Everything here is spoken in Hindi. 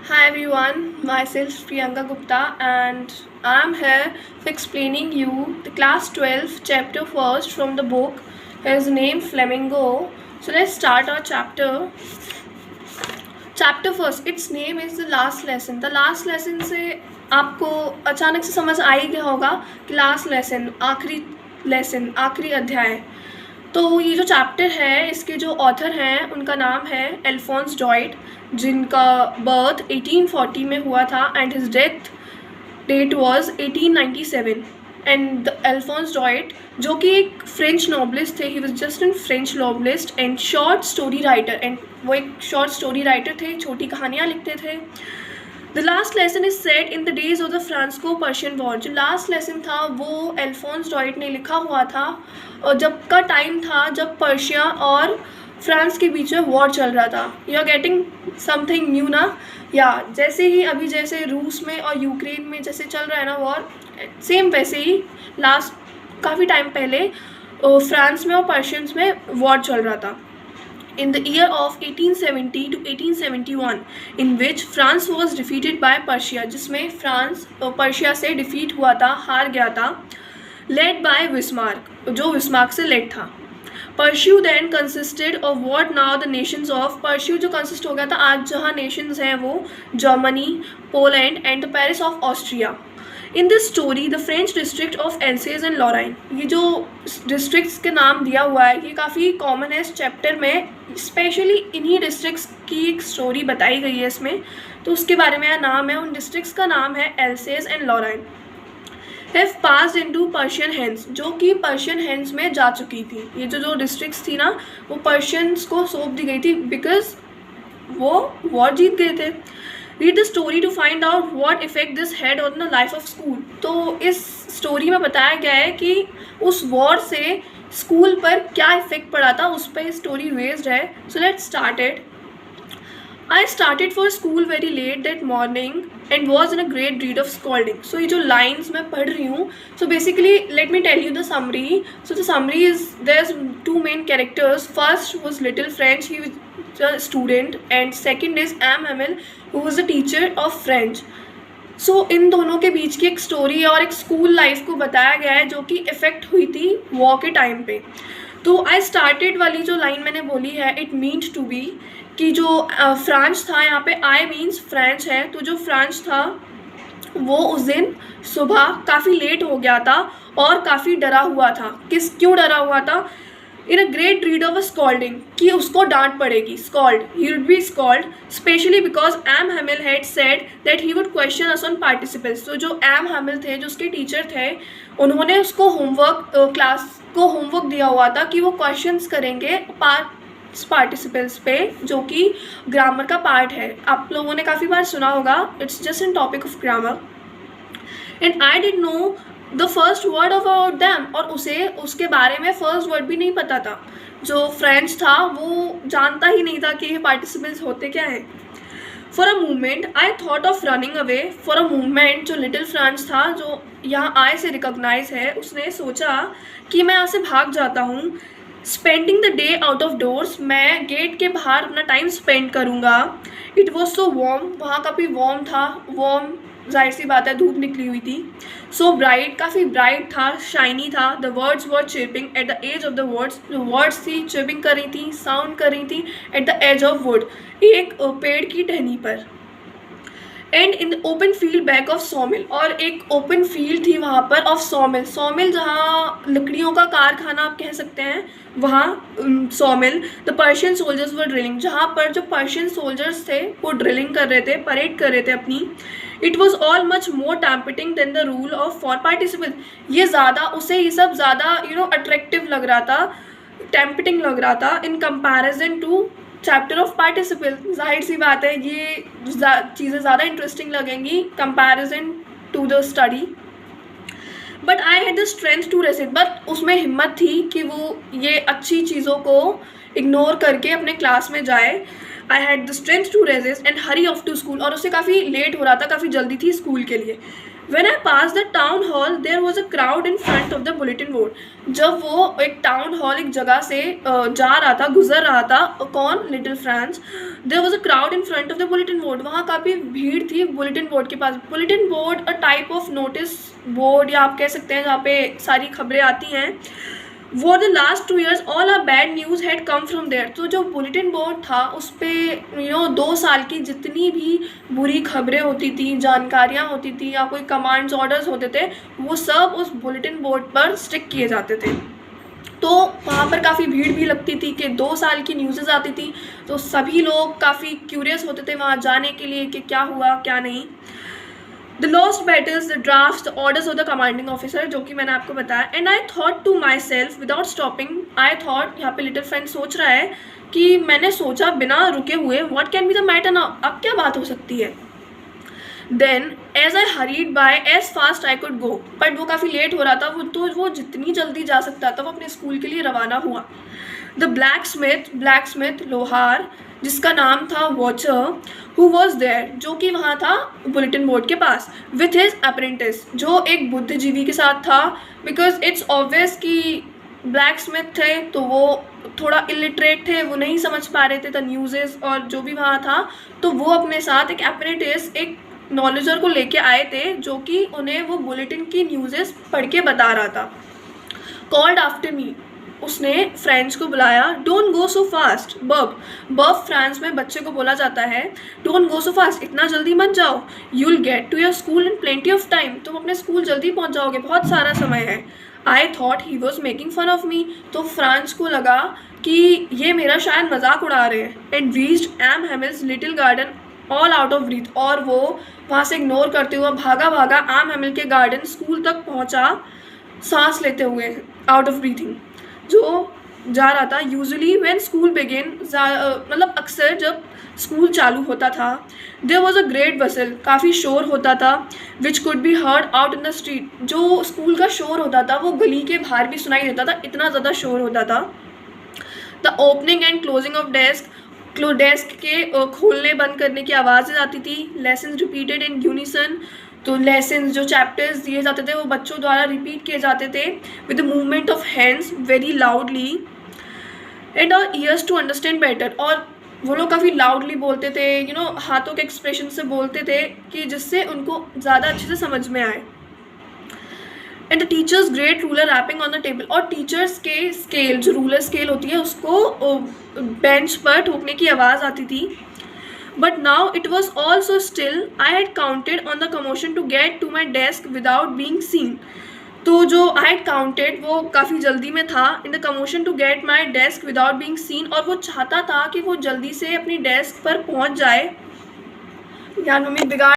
Hi everyone, myself Priyanka Gupta and I'm here for explaining you the class 12 chapter first from the book. His name Flamingo. So let's start our chapter. Chapter first, its name is the last lesson. The last lesson से आपको अचानक से समझ आ ही गया होगा कि लास्ट लेसन आखिरी अध्याय। तो ये जो चैप्टर है इसके जो ऑथर हैं उनका नाम है अल्फोंस डॉयट, जिनका बर्थ 1840 में हुआ था and his death date was 1897। And Alphonse Daudet जो कि एक फ्रेंच नॉवलिस्ट थे, he was just an French novelist and short story writer, and वो एक शॉर्ट स्टोरी राइटर थे, छोटी कहानियाँ लिखते थे। The last lesson is set in the days of the Franco Persian war. जो लास्ट लेसन था वो अल्फोंस डॉयट ने लिखा हुआ था और जब का टाइम था जब पर्शिया और फ्रांस के बीच में वॉर चल रहा था। You are getting something new ना? या जैसे जैसे रूस में और यूक्रेन में जैसे चल रहा है ना वॉर, सेम वैसे ही लास्ट काफ़ी टाइम पहले फ्रांस में और पर्शियंस में वॉर चल रहा था। In the year of 1870 to 1871, in which France was defeated by Persia, जिसमें फ्रांस पर्शिया से डिफीट हुआ था, हार गया था, led by Bismarck, जो बिस्मार्क से लेड था। Persia then consisted of what now the nations of Persia, जो कंसिस्ट हो गया था आज जहाँ नेशंस हैं वो Germany, Poland and the Paris of Austria. In this story the French district of Alsace and Lorraine, ये जो डिस्ट्रिक्ट्स के नाम दिया हुआ है ये काफ़ी कॉमन है इस चैप्टर में, स्पेशली इन्हीं डिस्ट्रिक्ट्स की एक स्टोरी बताई गई है इसमें, तो उसके बारे में नाम है। उन डिस्ट्रिक्ट्स का नाम है Alsace and Lorraine. Have passed into Persian hands, जो कि पर्शियन हैंड्स में जा चुकी थी। ये जो डिस्ट्रिक्ट्स थी ना वो पर्शियंस को सौंप दी गई थी बिकॉज वो वॉर जीत गए थे। Read the story to find out what effect this had on the life of school. तो इस स्टोरी में बताया गया है कि उस वॉर से स्कूल पर क्या इफेक्ट पड़ा था, उस पर स्टोरी बेस्ड है। So let's start it. I started for school very late that morning and was in a great dread of scolding. So ये जो lines मैं पढ़ रही हूँ, so basically let me tell you the summary. So the summary is there's two main characters. First was Little French, he was a student, and second is Hamel, who was a teacher of French. सो इन दोनों के बीच की एक स्टोरी और एक स्कूल लाइफ को बताया गया है जो कि इफ़ेक्ट हुई थी वॉर के टाइम पे। तो आई स्टार्टेड वाली जो लाइन मैंने बोली है, इट मीन्स टू बी, कि जो फ्रांस था, यहाँ पे आई मीन्स फ्रेंच है, तो जो फ्रांस था वो उस दिन सुबह काफ़ी लेट हो गया था और काफ़ी डरा हुआ था। क्यों डरा हुआ था? In a great dread of a scolding, कि उसको डांट पड़ेगी, scold, he would be scold, specially because M Hamel had said that he would question us on participles. तो जो एम हैमिल थे, जो उसके टीचर थे, उन्होंने उसको होमवर्क क्लास को होमवर्क दिया हुआ था कि वो क्वेश्चंस करेंगे पार्टिसिपल्स पे, जो कि ग्रामर का पार्ट है। आप लोगों ने काफ़ी बार सुना होगा, it's just in topic of grammar. And I did know the first word about them, और उसे उसके बारे में फर्स्ट वर्ड भी नहीं पता था। जो फ्रेंच था वो जानता ही नहीं था कि ये पार्टिसिपल्स होते क्या है। For a moment I thought of running away. For a moment जो लिटिल फ्रांस था, जो यहाँ आई से रिकॉग्नाइज है, उसने सोचा कि मैं यहाँ से भाग जाता हूँ। Spending the day out of doors, मैं गेट के बाहर अपना टाइम स्पेंड करूँगा। इट वॉज सो वार्म, वहाँ काफ़ी वार्म था, वार्म जाहिर सी बात है, धूप निकली हुई थी। सो ब्राइट, काफ़ी ब्राइट था, शाइनी था। The birds were chirping at the edge of the woods, जो वर्ड्स थी चिर्पिंग कर रही थी, साउंड कर रही थी at the edge of wood, एक पेड़ की टहनी पर। And in the open field back of sawmill, और एक ओपन फील्ड थी वहाँ पर ऑफ सॉमिल। सॉमिल जहाँ लकड़ियों का कारखाना आप कह सकते हैं, वहाँ सॉमिल। The Persian soldiers were drilling, जहाँ पर जो पर्शियन सोल्जर्स थे वो ड्रिलिंग कर रहे थे, परेड कर रहे थे अपनी। It was all much more tempting than the rule of for participant, ये ज़्यादा उसे ये सब ज़्यादा अट्रैक्टिव लग रहा था, टैम्पटिंग लग रहा था in comparison to chapter of participle. जाहिर सी बात है ये चीज़ें ज़्यादा इंटरेस्टिंग लगेंगी comparison to the study. But I had the strength to resist, but उसमें हिम्मत थी कि वो ये अच्छी चीज़ों को इग्नोर करके अपने क्लास में जाए। I had the strength to resist and hurry off to school, और उससे काफ़ी लेट हो रहा था, काफ़ी जल्दी थी स्कूल के लिए. When I passed the town hall, there was a crowd in front of the bulletin board. जब वो एक टाउन हॉल, एक जगह से जा रहा था, गुजर रहा था, कौन, little France. There was a crowd in front of the bulletin board. वहाँ काफ़ी भीड़ थी बुलेटिन बोर्ड के पास. Bulletin board a type of notice board, या आप कह सकते हैं जहाँ पे सारी खबरें आती हैं. For the last 2 years all our bad news had come from there. तो जो बुलेटिन बोर्ड था उस पर 2 साल की जितनी भी बुरी खबरें होती थी, जानकारियाँ होती थी, या कोई कमांड्स ऑर्डर्स होते थे, वो सब उस बुलेटिन बोर्ड पर स्टिक किए जाते थे. तो वहाँ पर काफ़ी भीड़ भी लगती थी कि 2 साल की न्यूज़ेज़ आती थी, तो सभी लोग काफ़ी क्यूरियस होते थे वहाँ जाने के लिए कि क्या हुआ क्या नहीं. The lost battles, the draft, the orders of the commanding officer, जो कि मैंने आपको बताया. And I thought to myself without stopping, I thought, यहाँ पे लिटिल फ्रेंड सोच रहा है कि मैंने सोचा बिना रुके हुए, what can be the matter now, अब क्या बात हो सकती है. Then as I hurried by as fast I could go, but वो काफ़ी लेट हो रहा था, वो जितनी जल्दी जा सकता था वो अपने स्कूल के लिए रवाना हुआ. द ब्लैक स्मिथ लोहार, जिसका नाम था वॉचर, हु वॉज देयर, जो कि वहाँ था बुलेटिन बोर्ड के पास, विथ हिज अप्रेंटिस, जो एक बुद्धिजीवी के साथ था. बिकॉज इट्स ऑब्वियस कि ब्लैक स्मिथ थे तो वो थोड़ा इलिटरेट थे, वो नहीं समझ पा रहे थे द न्यूज़ेस और जो भी वहाँ था, तो वो अपने साथ एक अप्रेंटिस, एक नॉलेजर को लेके आए थे, जो कि उन्हें वो बुलेटिन की न्यूज़ेस पढ़ के बता रहा था. कॉल्ड आफ्टर मी, उसने फ्रेंड्स को बुलाया. डोंट गो सो फास्ट बब फ्रांस में बच्चे को बोला जाता है. डोंट गो सो फास्ट, इतना जल्दी मत जाओ. You will get to your school in plenty of time, तुम अपने स्कूल जल्दी पहुंच जाओगे, बहुत सारा समय है. I thought he was making fun of me, तो फ्रांस को लगा कि ये मेरा शायद मजाक उड़ा रहे हैं. And reached M Hamel's little garden all out of breath, और वो वहाँ से इग्नोर करते हुए भागा एम हेमिल के गार्डन स्कूल तक पहुँचा, सांस लेते हुए, आउट ऑफ ब्रीथिंग, जो जा रहा था. यूजुअली व्हेन स्कूल बिगिन, मतलब अक्सर जब स्कूल चालू होता था, देयर वाज अ ग्रेट बसल, काफ़ी शोर होता था, which could be heard out in the street, जो स्कूल का शोर होता था वो गली के बाहर भी सुनाई देता था, इतना ज़्यादा शोर होता था. The opening and closing of desk के खोलने बंद करने की आवाज़ें आती थी. लेसन रिपीटेड इन यूनिसन, तो लेसन जो चैप्टर्स दिए जाते थे वो बच्चों द्वारा रिपीट किए जाते थे with the movement of hands very loudly and our ears to understand better, और वो लोग काफ़ी लाउडली बोलते थे, हाथों के एक्सप्रेशन से बोलते थे कि जिससे उनको ज़्यादा अच्छे से समझ में आए. And the teachers great ruler rapping on the table, और टीचर्स के स्केल, जो रूलर स्केल होती है, उसको बेंच पर ठोकने की आवाज़ आती थी. But now it was all so still. I had counted on the commotion to get to my desk without being seen. तो जो I had counted वो काफ़ी जल्दी में था, in the commotion to get my desk without being seen, और वो चाहता था कि वो जल्दी से अपनी डेस्क पर पहुंच जाए. यार मम्मी बिगाड़